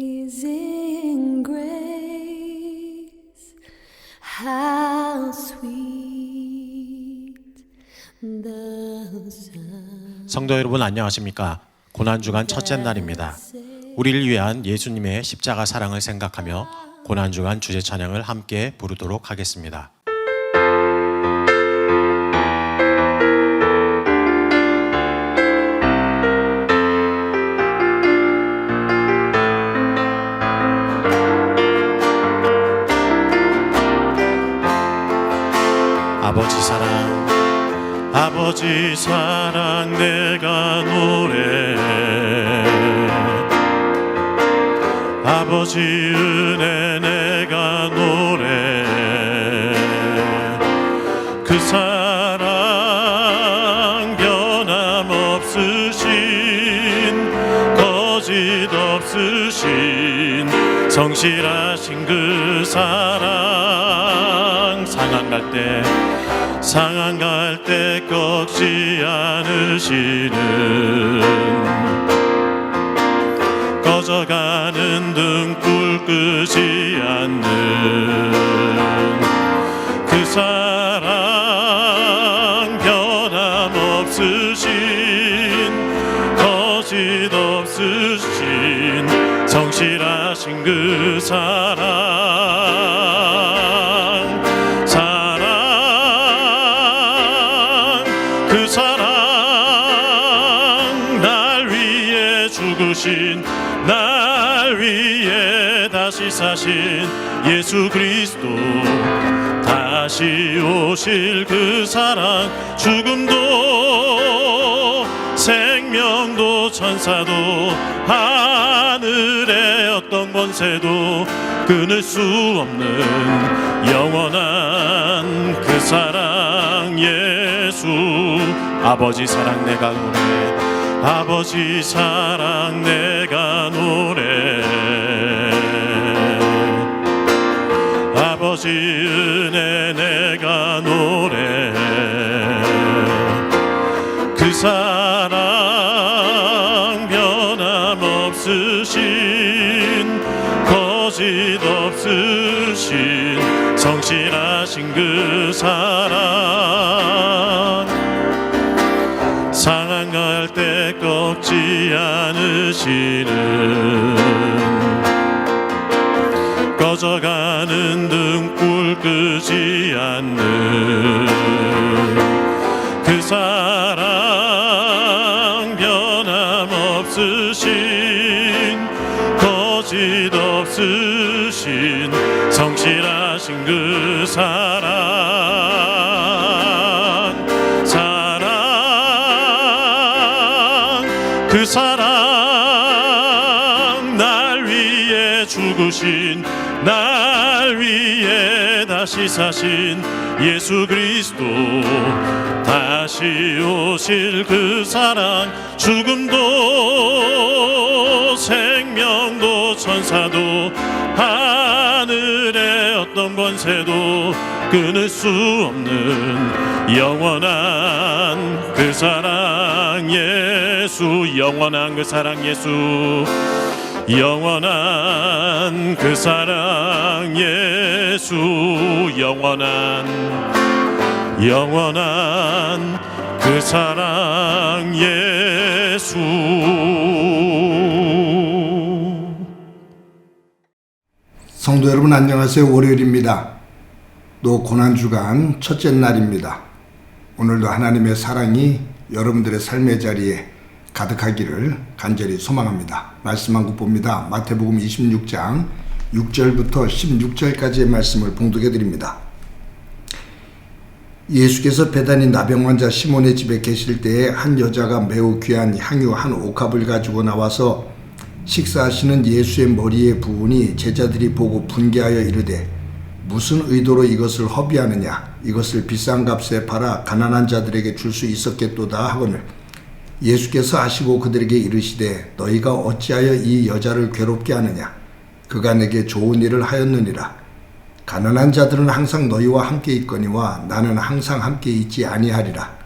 Amazing grace, how sweet the sound. 성도 여러분 안녕하십니까? 고난주간 첫째 날입니다. 우리를 위한 예수님의 십자가 사랑을 생각하며 고난주간 주제 찬양을 함께 부르도록 하겠습니다. 아버지 사랑 내가 노래해. 아버지 은혜 내가 노래해. 그 사랑 변함없으신 거짓 없으신 성실하신 그 사랑 상한 갈 때 꺾지 않으시는 꺼져가는 등불 끄지 않는 그 사랑 변함없으신 거짓 없으신 성실하신 그 날 위해 다시 사신 예수 그리스도 다시 오실 그 사랑 죽음도 생명도 천사도 하늘의 어떤 권세도 끊을 수 없는 영원한 그 사랑 예수 아버지 사랑 내가 노래해. 아버지 사랑 내가 노래해. 아버지 은혜 내가 노래해. 그 사랑 변함없으신 거짓 없으신 성실하신 그 사랑 상한 갈 때 꺾지 않으시는 꺼져가는 등불 끄지 않는 그 사랑 변함없으신 거짓 없으신 성실하신 그 그 사랑 날 위해 죽으신 날 위해 다시 사신 예수 그리스도 다시 오실 그 사랑 죽음도 생명도 천사도 하늘의 어떤 권세도 끊을 수 없는 영원한 그 사랑 예수 영원한 그 사랑 예수 영원한 그 사랑 예수 영원한 그 사랑 예수. 성도 여러분 안녕하세요. 월요일입니다. 또 고난주간 첫째 날입니다. 오늘도 하나님의 사랑이 여러분들의 삶의 자리에 가득하기를 간절히 소망합니다. 말씀 한 국 봅니다. 마태복음 26장 6절부터 16절까지의 말씀을 봉독해 드립니다. 예수께서 베다니 나병 환자 시몬의 집에 계실 때에 한 여자가 매우 귀한 향유 한 옥합을 가지고 나와서 식사하시는 예수의 머리에 부으니 제자들이 보고 분개하여 이르되 무슨 의도로 이것을 허비하느냐? 이것을 비싼 값에 팔아 가난한 자들에게 줄 수 있었겠도다 하거늘 예수께서 아시고 그들에게 이르시되 너희가 어찌하여 이 여자를 괴롭게 하느냐? 그가 내게 좋은 일을 하였느니라. 가난한 자들은 항상 너희와 함께 있거니와 나는 항상 함께 있지 아니하리라.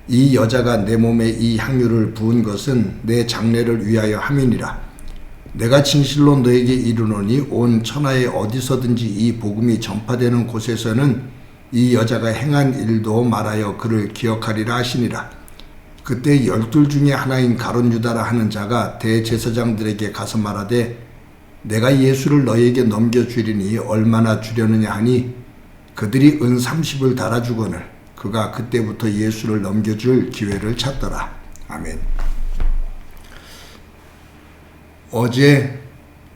이 여자가 내 몸에 이 향유를 부은 것은 내 장례를 위하여 함이니라. 내가 진실로 너에게 이르노니 온 천하에 어디서든지 이 복음이 전파되는 곳에서는 이 여자가 행한 일도 말하여 그를 기억하리라 하시니라. 그때 12 중에 하나인 가룟 유다라 하는 자가 대제사장들에게 가서 말하되 내가 예수를 너에게 넘겨주리니 얼마나 주려느냐 하니 그들이 은 30을 달아주거늘 그가 그때부터 예수를 넘겨줄 기회를 찾더라. 아멘. 어제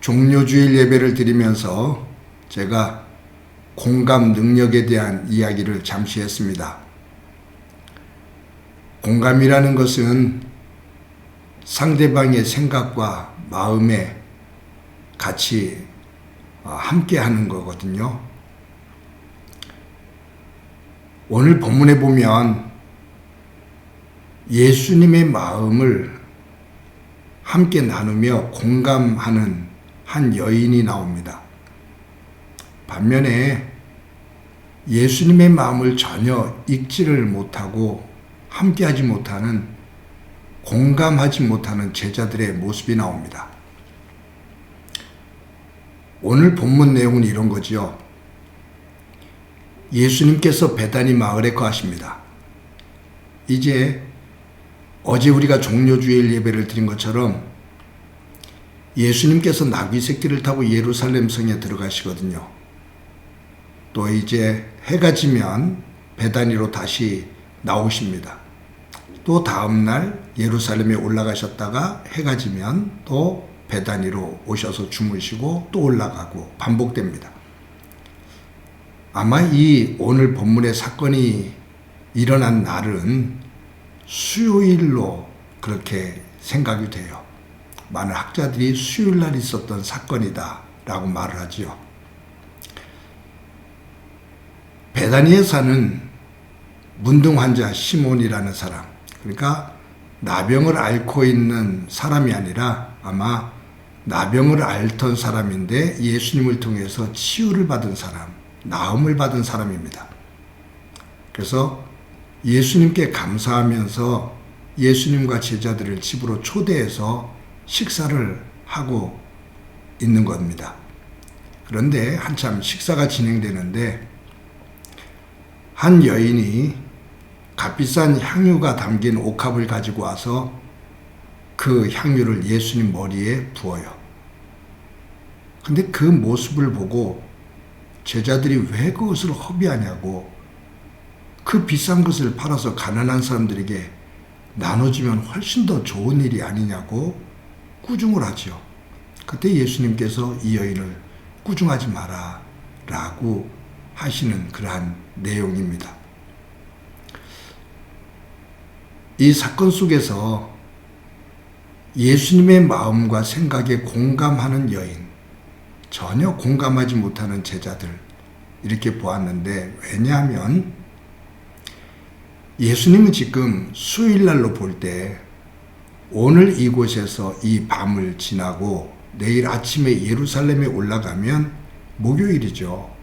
종료주일 예배를 드리면서 제가 공감 능력에 대한 이야기를 잠시 했습니다. 공감이라는 것은 상대방의 생각과 마음에 같이 함께 하는 거거든요. 오늘 본문에 보면 예수님의 마음을 함께 나누며 공감하는 한 여인이 나옵니다. 반면에 예수님의 마음을 전혀 읽지를 못하고 함께하지 못하는, 공감하지 못하는 제자들의 모습이 나옵니다. 오늘 본문 내용은 이런 거지요. 예수님께서 베다니 마을에 거하십니다. 이제 어제 우리가 종료주일 예배를 드린 것처럼 예수님께서 나귀 새끼를 타고 예루살렘 성에 들어가시거든요. 또 이제 해가 지면 베다니로 다시 나오십니다. 또 다음날 예루살렘에 올라가셨다가 해가 지면 또 베다니로 오셔서 주무시고 또 올라가고 반복됩니다. 아마 이 오늘 본문의 사건이 일어난 날은 수요일로 그렇게 생각이 돼요. 많은 학자들이 수요일날 있었던 사건이다 라고 말을 하지요. 베다니에 사는 문둥 환자 시몬이라는 사람, 그러니까 나병을 앓고 있는 사람이 아니라 아마 나병을 앓던 사람인데 예수님을 통해서 치유를 받은 사람, 나음을 받은 사람입니다. 그래서 예수님께 감사하면서 예수님과 제자들을 집으로 초대해서 식사를 하고 있는 겁니다. 그런데 한참 식사가 진행되는데 한 여인이 값비싼 향유가 담긴 옥합을 가지고 와서 그 향유를 예수님 머리에 부어요. 근데 그 모습을 보고 제자들이 왜 그것을 허비하냐고, 그 비싼 것을 팔아서 가난한 사람들에게 나눠주면 훨씬 더 좋은 일이 아니냐고 꾸중을 하죠. 그때 예수님께서 이 여인을 꾸중하지 마라 라고 하시는 그러한 내용입니다. 이 사건 속에서 예수님의 마음과 생각에 공감하는 여인, 전혀 공감하지 못하는 제자들, 이렇게 보았는데, 왜냐하면 예수님은 지금 수요일날로 볼 때 오늘 이곳에서 이 밤을 지나고 내일 아침에 예루살렘에 올라가면 목요일이죠.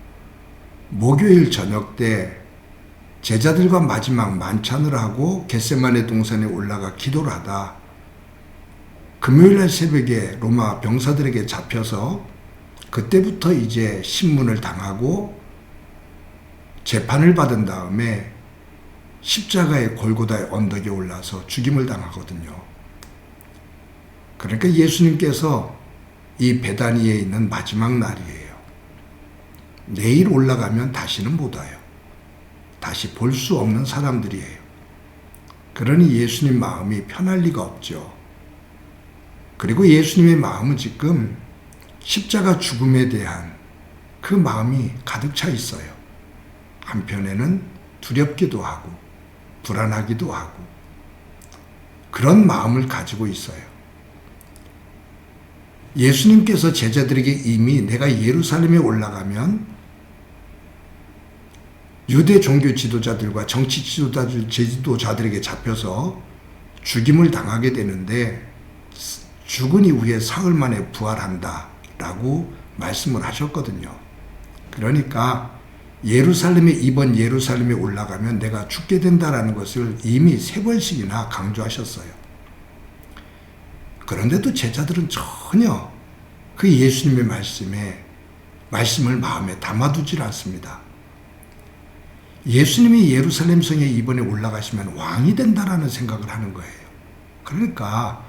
목요일 저녁 때 제자들과 마지막 만찬을 하고 겟세마네 동산에 올라가 기도를 하다 금요일날 새벽에 로마 병사들에게 잡혀서 그때부터 이제 신문을 당하고 재판을 받은 다음에 십자가의 골고다의 언덕에 올라서 죽임을 당하거든요. 그러니까 예수님께서 이 베다니에 있는 마지막 날이에요. 내일 올라가면 다시는 못 와요. 다시 볼 수 없는 사람들이에요. 그러니 예수님 마음이 편할 리가 없죠. 그리고 예수님의 마음은 지금 십자가 죽음에 대한 그 마음이 가득 차 있어요. 한편에는 두렵기도 하고 불안하기도 하고 그런 마음을 가지고 있어요. 예수님께서 제자들에게 이미 내가 예루살렘에 올라가면 유대 종교 지도자들과 정치 지도자들에게 잡혀서 죽임을 당하게 되는데 죽은 이후에 사흘 만에 부활한다 라고 말씀을 하셨거든요. 그러니까 이번 예루살렘에 올라가면 내가 죽게 된다라는 것을 이미 3번씩이나 강조하셨어요. 그런데도 제자들은 전혀 그 예수님의 말씀을 마음에 담아두질 않습니다. 예수님이 예루살렘 성에 이번에 올라가시면 왕이 된다라는 생각을 하는 거예요. 그러니까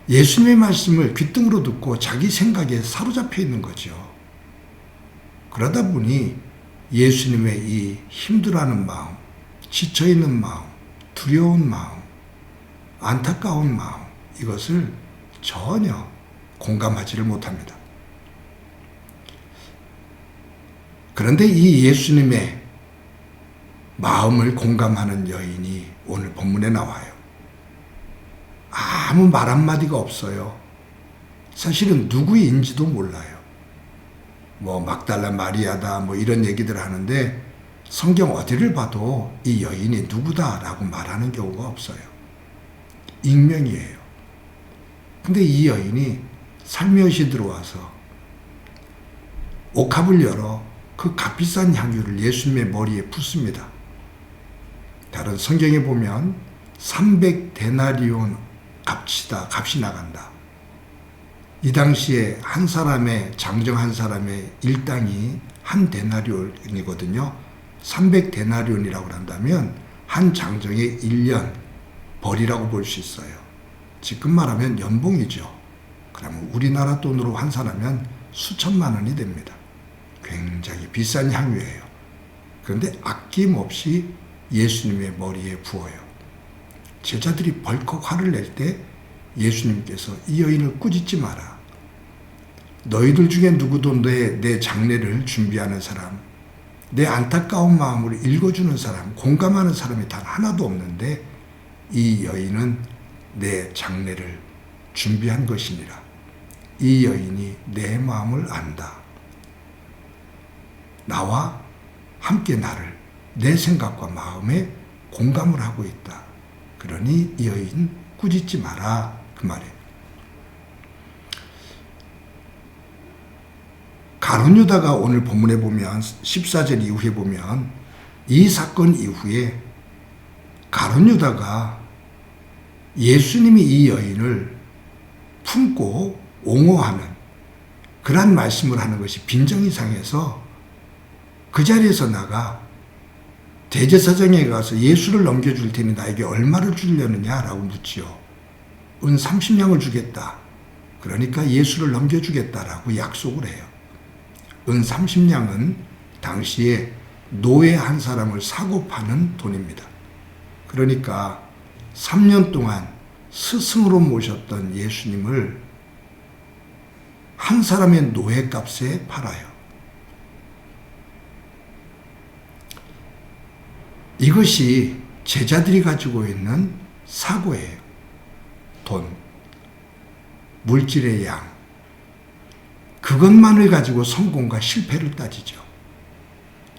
예수님의 말씀을 귓등으로 듣고 자기 생각에 사로잡혀 있는 거죠. 그러다 보니 예수님의 이 힘들어하는 마음, 지쳐있는 마음, 두려운 마음, 안타까운 마음, 이것을 전혀 공감하지를 못합니다. 그런데 이 예수님의 마음을 공감하는 여인이 오늘 본문에 나와요. 아무 말 한마디가 없어요. 사실은 누구인지도 몰라요. 막달라 마리아다 이런 얘기들 하는데 성경 어디를 봐도 이 여인이 누구다라고 말하는 경우가 없어요. 익명이에요. 근데 이 여인이 살며시 들어와서 옥합을 열어 그 값비싼 향유를 예수님의 머리에 붓습니다. 다른 성경에 보면 300데나리온 값이 나간다. 이 당시에 장정 한 사람의 일당이 한 데나리온이거든요. 300데나리온이라고 한다면 한 장정의 1년 벌이라고 볼 수 있어요. 지금 말하면 연봉이죠. 그러면 우리나라 돈으로 환산하면 수천만 원이 됩니다. 굉장히 비싼 향유예요. 그런데 아낌없이 예수님의 머리에 부어요. 제자들이 벌컥 화를 낼 때 예수님께서 이 여인을 꾸짖지 마라. 너희들 중에 누구도 내 장례를 준비하는 사람, 내 안타까운 마음을 읽어주는 사람, 공감하는 사람이 단 하나도 없는데 이 여인은 내 장례를 준비한 것이니라. 이 여인이 내 마음을 안다. 나와 함께 내 생각과 마음에 공감을 하고 있다. 그러니 이 여인 꾸짖지 마라. 그 말이에요. 가룟 유다가 오늘 본문에 보면 14절 이후에 보면 이 사건 이후에 가룟 유다가 예수님이 이 여인을 품고 옹호하는 그러한 말씀을 하는 것이 빈정이 상해서 그 자리에서 나가 대제사장에 가서 예수를 넘겨줄 테니 나에게 얼마를 주려느냐라고 묻지요. 은 30냥을 주겠다. 그러니까 예수를 넘겨주겠다라고 약속을 해요. 은 30냥은 당시에 노예 한 사람을 사고 파는 돈입니다. 그러니까 3년 동안 스승으로 모셨던 예수님을 한 사람의 노예값에 팔아요. 이것이 제자들이 가지고 있는 사고예요. 돈, 물질의 양, 그것만을 가지고 성공과 실패를 따지죠.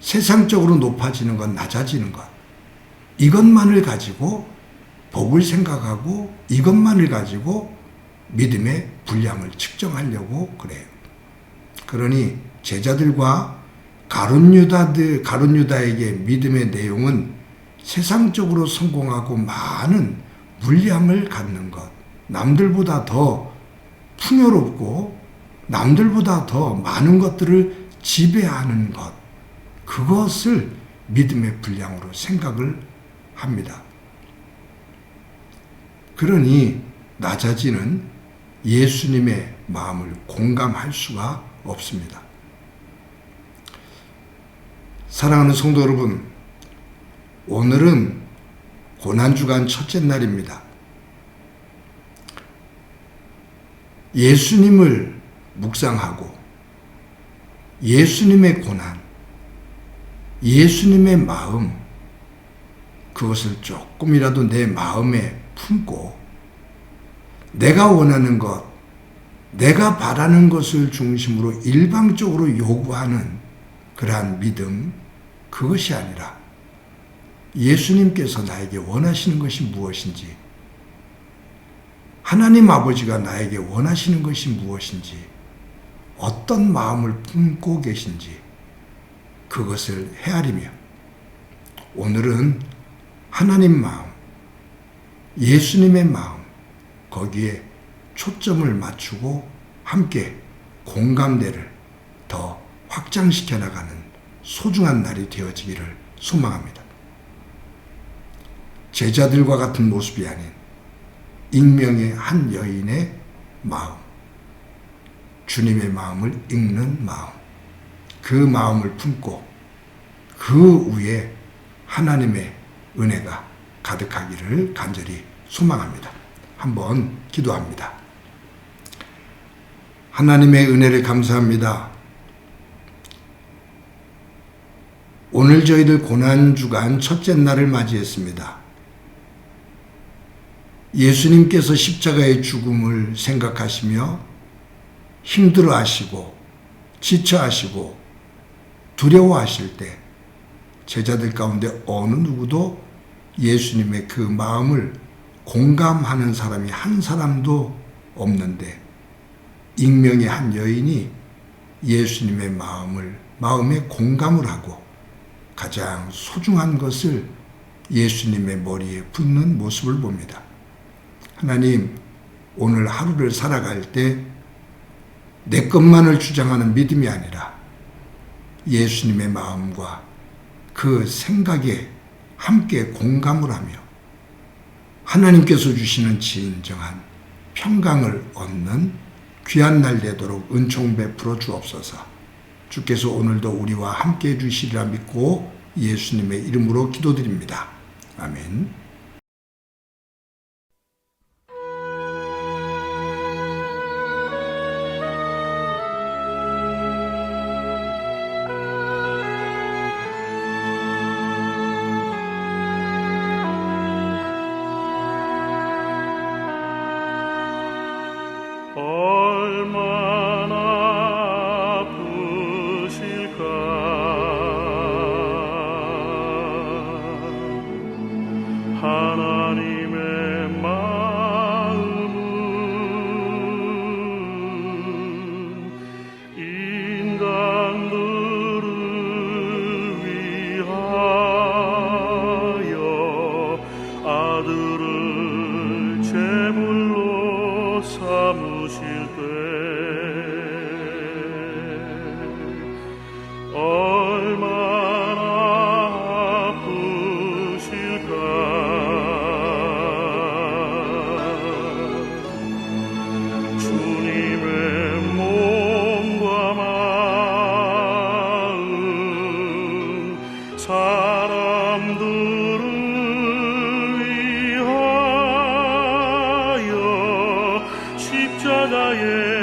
세상적으로 높아지는 것, 낮아지는 것, 이것만을 가지고 복을 생각하고 이것만을 가지고 믿음의 분량을 측정하려고 그래요. 그러니 제자들과 가룟 유다에게 믿음의 내용은 세상적으로 성공하고 많은 물량을 갖는 것, 남들보다 더 풍요롭고 남들보다 더 많은 것들을 지배하는 것, 그것을 믿음의 분량으로 생각을 합니다. 그러니 낮아지는 예수님의 마음을 공감할 수가 없습니다. 사랑하는 성도 여러분, 오늘은 고난주간 첫째 날입니다. 예수님을 묵상하고 예수님의 고난, 예수님의 마음, 그것을 조금이라도 내 마음에 품고 내가 원하는 것, 내가 바라는 것을 중심으로 일방적으로 요구하는 그러한 믿음, 그것이 아니라 예수님께서 나에게 원하시는 것이 무엇인지, 하나님 아버지가 나에게 원하시는 것이 무엇인지, 어떤 마음을 품고 계신지, 그것을 헤아리며 오늘은 하나님 마음, 예수님의 마음, 거기에 초점을 맞추고 함께 공감대를 더 확장시켜 나가는 소중한 날이 되어지기를 소망합니다. 제자들과 같은 모습이 아닌 익명의 한 여인의 마음, 주님의 마음을 읽는 마음, 그 마음을 품고 그 위에 하나님의 은혜가 가득하기를 간절히 소망합니다. 한번 기도합니다. 하나님의 은혜를 감사합니다. 오늘 저희들 고난주간 첫째 날을 맞이했습니다. 예수님께서 십자가의 죽음을 생각하시며 힘들어하시고 지쳐하시고 두려워하실 때 제자들 가운데 어느 누구도 예수님의 그 마음을 공감하는 사람이 한 사람도 없는데 익명의 한 여인이 예수님의 마음에 공감을 하고 가장 소중한 것을 예수님의 머리에 붓는 모습을 봅니다. 하나님, 오늘 하루를 살아갈 때 내 것만을 주장하는 믿음이 아니라 예수님의 마음과 그 생각에 함께 공감을 하며 하나님께서 주시는 진정한 평강을 얻는 귀한 날 되도록 은총 베풀어 주옵소서. 주께서 오늘도 우리와 함께 해주시리라 믿고 예수님의 이름으로 기도드립니다. 아멘. 얼마나 아프실까 하나님의 마음은 인간들을 위하여 아들을 제물로 삼으실 때 얼마나 아프실까 주님의 몸과 마음 사람들을 위하여 십자가에